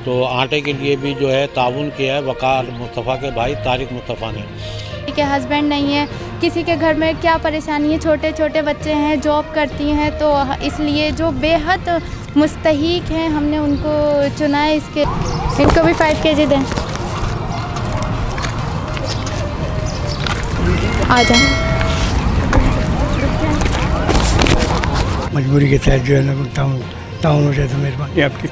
तो आटे के लिए भी जो है ताउन किया है वकार मुस्तफ़ा के भाई तारिक मुस्तफ़ा ने। किसी के हस्बैंड नहीं है, किसी के घर में क्या परेशानी है, छोटे छोटे बच्चे हैं, जॉब करती हैं, तो इसलिए जो बेहद मुस्तहीक हैं हमने उनको चुना है। इनको भी 5 केजी दें। आ जाए। मजबूरी के तहत जो है ना ताउन हो जाए तो मेहरबानी आपकी।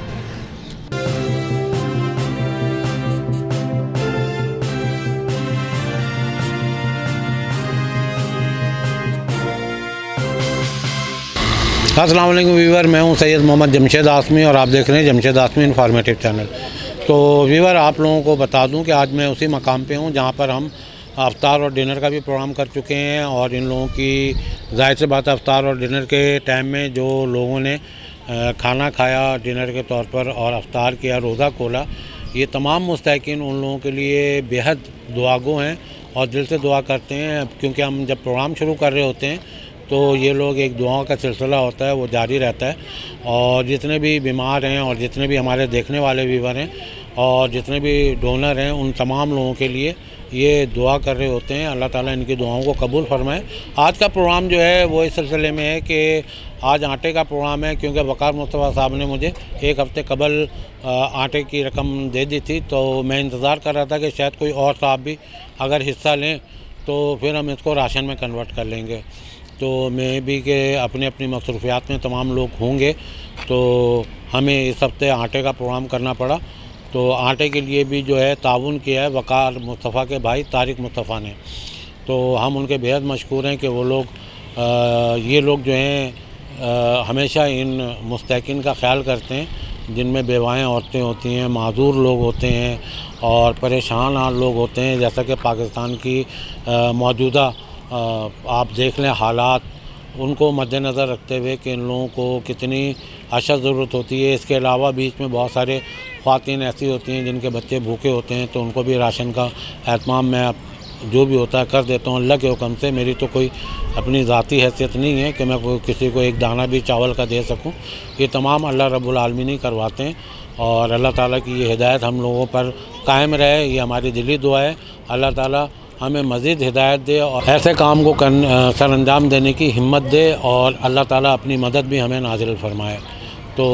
अस्सलाम वालेकुम व्यूवर, मैं हूं सैयद मोहम्मद जमशेद आसमी और आप देख रहे हैं जमशेद आसमी इन्फॉर्मेटिव चैनल। तो व्यूवर, आप लोगों को बता दूं कि आज मैं उसी मकाम पे हूं जहां पर हम अफ्तार और डिनर का भी प्रोग्राम कर चुके हैं। और इन लोगों की ज़ाहिर सी बात है, अफ्तार और डिनर के टाइम में जो लोगों ने खाना खाया डिनर के तौर पर और अफ्तार किया, रोज़ा खोला, ये तमाम मुस्तहिकीन उन लोगों के लिए बेहद दुआगो हैं और दिल से दुआ करते हैं। क्योंकि हम जब प्रोग्राम शुरू कर रहे होते हैं तो ये लोग एक दुआओं का सिलसिला होता है, वो जारी रहता है। और जितने भी बीमार हैं और जितने भी हमारे देखने वाले व्यूवर हैं और जितने भी डोनर हैं, उन तमाम लोगों के लिए ये दुआ कर रहे होते हैं। अल्लाह ताला इनकी दुआओं को कबूल फरमाए। आज का प्रोग्राम जो है वो इस सिलसिले में है कि आज आटे का प्रोग्राम है, क्योंकि वकार मुस्तफ़ा साहब ने मुझे एक हफ़्ते कबल आटे की रकम दे दी थी। तो मैं इंतज़ार कर रहा था कि शायद कोई और साहब भी अगर हिस्सा लें तो फिर हम इसको राशन में कन्वर्ट कर लेंगे। तो मैं भी कि अपनी अपनी मसरूफियात में तमाम लोग होंगे, तो हमें इस हफ्ते आटे का प्रोग्राम करना पड़ा। तो आटे के लिए भी जो है ताउन किया है वकार मुस्तफ़ा के भाई तारिक मुस्तफ़ा ने। तो हम उनके बेहद मशकूर हैं कि वो लोग ये लोग जो हैं हमेशा इन मुस्तहिकीन का ख्याल करते हैं, जिनमें बेवाएँ औरतें होती हैं, माजूर लोग होते हैं और परेशान लोग होते हैं। जैसा कि पाकिस्तान की मौजूदा आप देख लें हालात, उनको मद्देनज़र रखते हुए कि इन लोगों को कितनी अशद ज़रूरत होती है। इसके अलावा बीच में बहुत सारे ख़वातीन ऐसी होती हैं जिनके बच्चे भूखे होते हैं, तो उनको भी राशन का एहतमाम मैं जो भी होता है कर देता हूँ अल्लाह के हुक्म से। मेरी तो कोई अपनी ज़ाती हैसियत नहीं है कि मैं कोई किसी को एक दाना भी चावल का दे सकूँ। ये तमाम अल्लाह रब्बुल आलमीन ही करवाते हैं और अल्लाह ताला की ये हिदायत हम लोगों पर कायम रहे, ये हमारी दिली दुआ है। अल्लाह ताला हमें मज़ीद हिदायत दे और ऐसे काम को सर अंजाम देने की हिम्मत दे और अल्लाह ताला अपनी मदद भी हमें नाज़िल फरमाए। तो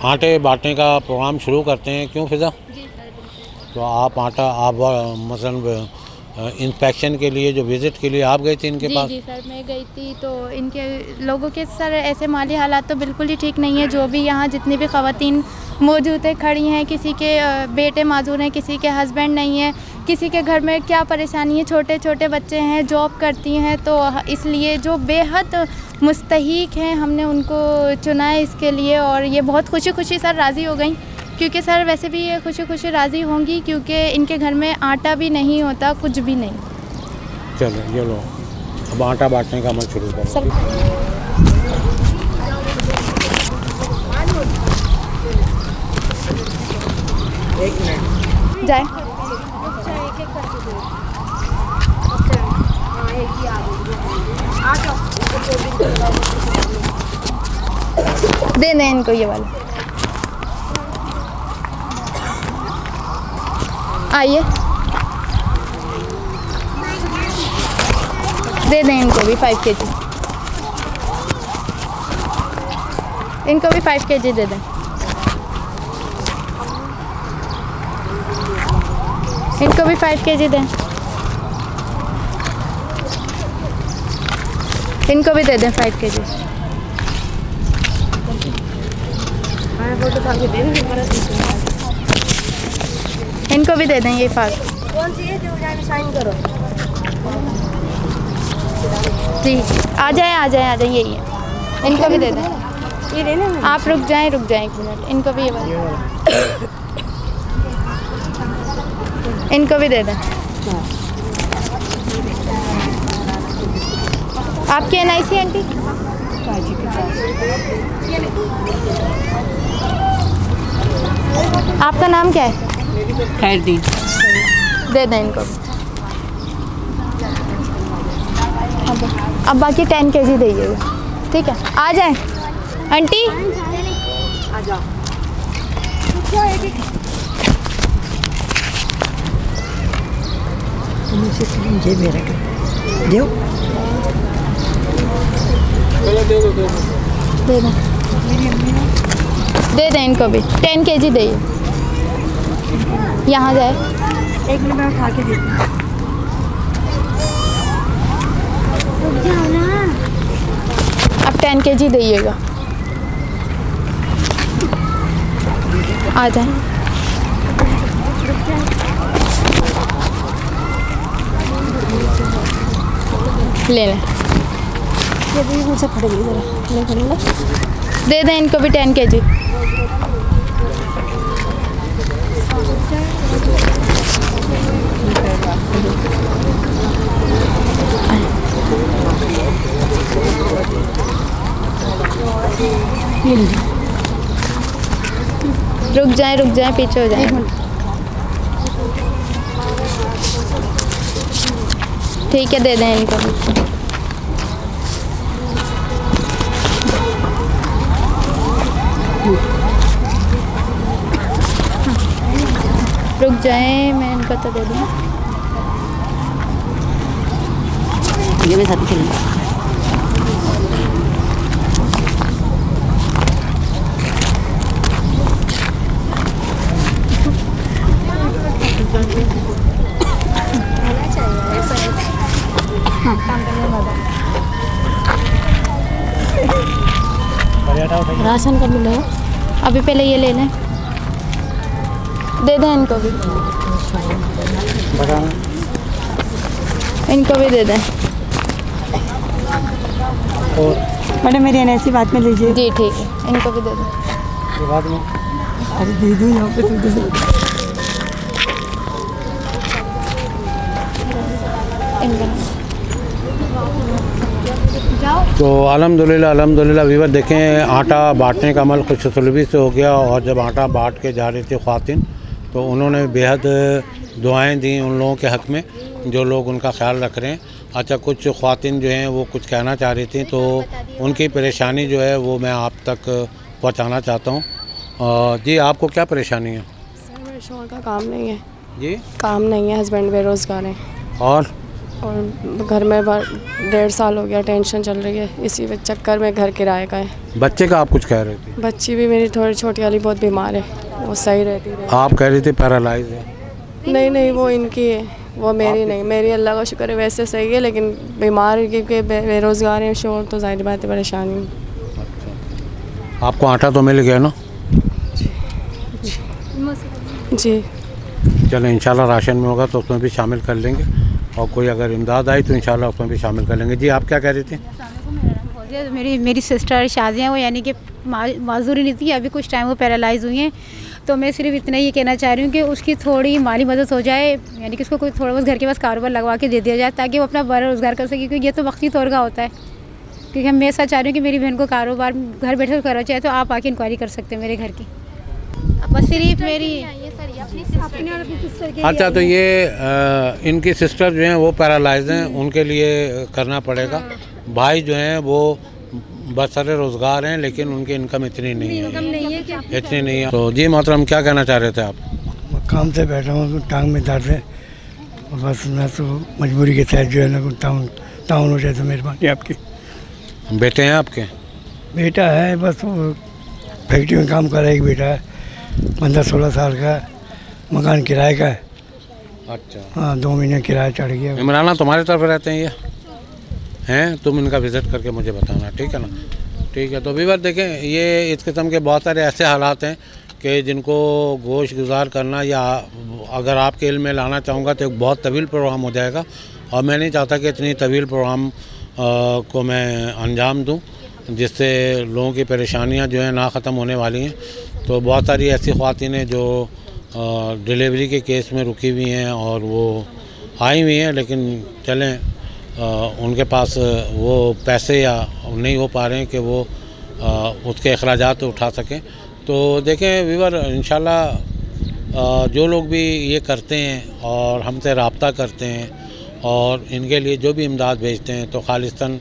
आटे बांटने का प्रोग्राम शुरू करते हैं। क्यों फ़िज़ा? तो आप मसलन इंस्पेक्शन के लिए जो विज़िट के लिए आप गई थी इनके पास? जी सर, मैं गई थी। तो इनके लोगों के सर ऐसे माली हालात तो बिल्कुल ही ठीक नहीं है। जो भी यहाँ जितनी भी ख़वातीन मौजूद है, खड़ी हैं, किसी के बेटे माजूर हैं, किसी के हस्बैंड नहीं है, किसी के घर में क्या परेशानी है, छोटे छोटे बच्चे हैं, जॉब करती हैं, तो इसलिए जो बेहद मुस्तहीक हैं हमने उनको चुना है इसके लिए। और ये बहुत खुशी खुशी सर राज़ी हो गई, क्योंकि सर वैसे भी ये खुशी खुशी राज़ी होंगी क्योंकि इनके घर में आटा भी नहीं होता, कुछ भी नहीं। चलो ये लो, अब आटा बांटने का अमल शुरू करो सर। एक मिनट जाए दे दें इनको ये वाला। आइए दे दें इनको भी 5 केजी। इनको भी 5 केजी दे दें। इनको भी 5 केजी दें। इनको भी दे दें 5 केजी। इनको भी दे दें ये 5। कौन सी है जो साइन करो? जी आ जाए यही है। इनको भी दे दें। ये लेना है। आप रुक जाएं 1 मिनट। इनको भी ये वाला, इनको भी दे दें। आपकी NIC आंटी? आपका नाम क्या है? खैरदीन। दे दें इनको। अब बाकी 10 केजी दीजिएगा, ठीक है? आ जाए आंटी। आ जाओ। मुझे मेरा दो दे दें इनको भी 10 kg दे। यहाँ जाए 1 मिनट में उठा के देती हूँ। रुक जाओ ना। अब 10 kg दीजिएगा। आ जाए। ले लें। ये भी मुझसे फट गई जरा ले कर लो। दे दें इनको भी 10 kg। रुक जाए पीछे हो जाए। ठीक है दे दें इनको। रुक जाए मैं इनको तो दे दूँ। ये मैं साथ खेलूँगा। राशन कब मिलेगा? अभी पहले ये ले लें। दे दें इनको भी। इनको भी दे दें। मैडम मेरी ऐसी बात में लीजिए। जी ठीक है इनको भी दे दें। बाद में अरे दे दूँ यहाँ पे तुम तो अल्हम्दुलिल्लाह वीवर देखें, आटा बांटने का अमल खुशसलूबी से हो गया। और जब आटा बांट के जा रही थी ख़वातीन तो उन्होंने बेहद दुआएं दी उन लोगों के हक़ में जो लोग उनका ख्याल रख रहे हैं। अच्छा, कुछ ख़वातीन जो हैं वो कुछ कहना चाह रही थी, तो उनकी परेशानी जो है वो मैं आप तक पहुंचाना चाहता हूं। जी आपको क्या परेशानी है? सर मेरे शोहर का काम नहीं है। जी काम नहीं है, हस्बैंड बेरोज़गार हैं और घर में 1.5 साल हो गया टेंशन चल रही है। इसी चक्कर में घर किराए का है। बच्चे का आप कुछ कह रहे थे? बच्ची भी मेरी थोड़ी छोटी वाली बहुत बीमार है, वो सही रहती है। आप कह रही थी पैरालाइज है। नहीं वो इनकी है, वो मेरी नहीं। मेरी अल्लाह का शुक्र है वैसे सही है, लेकिन बीमार क्योंकि बेरोज़गार हैं शोहर तो ज़ाहिर बात है परेशानी। अच्छा, आपको आटा तो मिल गया ना? जी चलो इंशाल्लाह राशन में होगा तो उसमें भी शामिल कर लेंगे, और कोई अगर इमदाद आई तो इंशाल्लाह उसमें भी शामिल कर लेंगे। जी आप क्या कह रही थी? मेरी सिस्टर शादियाँ वो यानी कि माजूरी नहीं थी, अभी कुछ टाइम वो पैरालाइज़ हुई हैं। तो मैं सिर्फ इतना ही कहना चाह रही हूँ कि उसकी थोड़ी माली मदद हो जाए, यानी कि उसको कोई थोड़ा बहुत घर के पास कारोबार लगवा के दे दिया जाए ताकि वो अपना बड़ा रोज़गार कर सके, क्योंकि ये तो वक्ती तौर का होता है। क्योंकि मैं ऐसा चाह रही हूँ कि मेरी बहन को कारोबार घर बैठे करना चाहिए, तो आप आके इंक्वायरी कर सकते हैं मेरे घर की। बस सिर्फ मेरी अच्छा, तो ये इनकी सिस्टर जो हैं वो पैरालाइज हैं, उनके लिए करना पड़ेगा। भाई जो हैं वो बसरे रोज़गार हैं, लेकिन उनकी इनकम इतनी नहीं है, इतनी नहीं है। तो जी मोहतरम क्या कहना चाह रहे थे आप? काम से बैठा हूँ, टांग में दर्द है और बस मैं तो मजबूरी के तहत जो है ना ताउन हो जाए तो मेहरबानी आपकी। बेटे हैं आपके? बेटा है, बस वो फैक्ट्री में काम कर रहा है। एक बेटा है 15-16 साल का, मकान किराए का है। अच्छा हाँ, 2 महीने किराया चढ़ गया। इमराना तुम्हारी तरफ रहते हैं ये हैं? तुम इनका विज़िट करके मुझे बताना, ठीक है ना? ठीक है। तो व्यूअर देखें, ये इस किस्म के बहुत सारे ऐसे हालात हैं कि जिनको गोश गुजार करना, या अगर आपके इल्म में लाना चाहूँगा तो एक बहुत तवील प्रोग्राम हो जाएगा, और मैं नहीं चाहता कि इतनी तवील प्रोग्राम को मैं अंजाम दूँ जिससे लोगों की परेशानियाँ जो हैं ना ख़त्म होने वाली हैं। तो बहुत सारी ऐसी ख़वातीन हैं जो डिलीवरी के केस में रुकी हुई हैं और वो आई हुई हैं, लेकिन चलें उनके पास वो पैसे या नहीं हो पा रहे हैं कि वो उसके अखराजात उठा सकें। तो देखें व्यूअर, इंशाल्लाह जो लोग भी ये करते हैं और हमसे रब्ता करते हैं और इनके लिए जो भी इमदाद भेजते हैं, तो खालिस्तन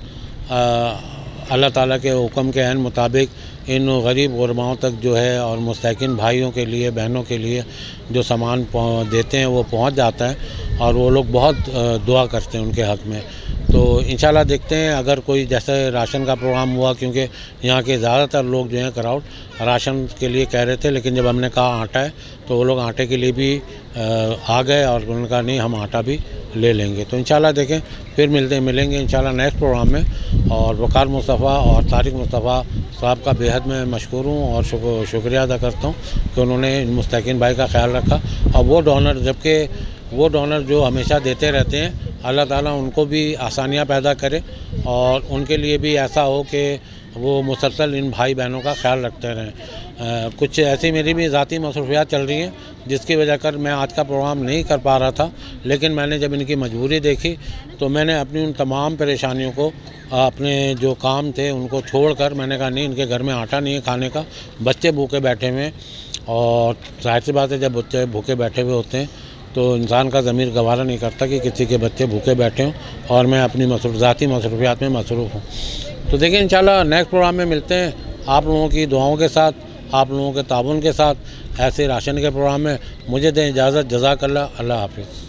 अल्लाह ताला के हुक्म के ऐन मुताबिक इन गरीब गुरबाओं तक जो है और मुस्तकिन भाइयों के लिए, बहनों के लिए जो सामान देते हैं वो पहुंच जाता है। और वो लोग बहुत दुआ करते हैं उनके हक़ में। तो इंशाल्लाह देखते हैं अगर कोई जैसे राशन का प्रोग्राम हुआ, क्योंकि यहाँ के ज़्यादातर लोग जो हैं क्राउड राशन के लिए कह रहे थे, लेकिन जब हमने कहा आटा है तो वो लोग आटे के लिए भी आ गए और उन्होंने कहा नहीं हम आटा भी ले लेंगे। तो इंशाल्लाह देखें फिर मिलेंगे इंशाल्लाह नेक्स्ट प्रोग्राम में। और वक़ार मुस्तफ़ा और तारिक मुस्तफ़ा साहब का बेहद मैं मशकूर हूँ और शुक्रिया अदा करता हूँ कि उन्होंने मुस्तकीन भाई का ख्याल रखा। और वो डोनर, जबकि वो डोनर जो हमेशा देते रहते हैं, अल्लाह ताला उनको भी आसानियाँ पैदा करे और उनके लिए भी ऐसा हो कि वो मुसलसल इन भाई बहनों का ख्याल रखते रहें। कुछ ऐसी मेरी भी ज़ाती मसरूफियात चल रही हैं जिसकी वजह कर मैं आज का प्रोग्राम नहीं कर पा रहा था, लेकिन मैंने जब इनकी मजबूरी देखी तो मैंने अपनी उन तमाम परेशानियों को, अपने जो काम थे उनको छोड़कर मैंने कहा नहीं, इनके घर में आटा नहीं है खाने का, बच्चे भूखे बैठे हुए हैं। और जाहिर सी बात है जब बच्चे भूखे बैठे हुए होते हैं तो इंसान का ज़मीर गवारा नहीं करता कि किसी के बच्चे भूखे बैठे हों और मैं अपनी ज़ाती मसरूफियात में मसरूफ़ हूँ। तो देखिए इंशाल्लाह नेक्स्ट प्रोग्राम में मिलते हैं आप लोगों की दुआओं के साथ, आप लोगों के ताउन के साथ ऐसे राशन के प्रोग्राम में। मुझे दें इजाज़त, जज़ाकल्लाह, अल्लाह हाफ़िज़।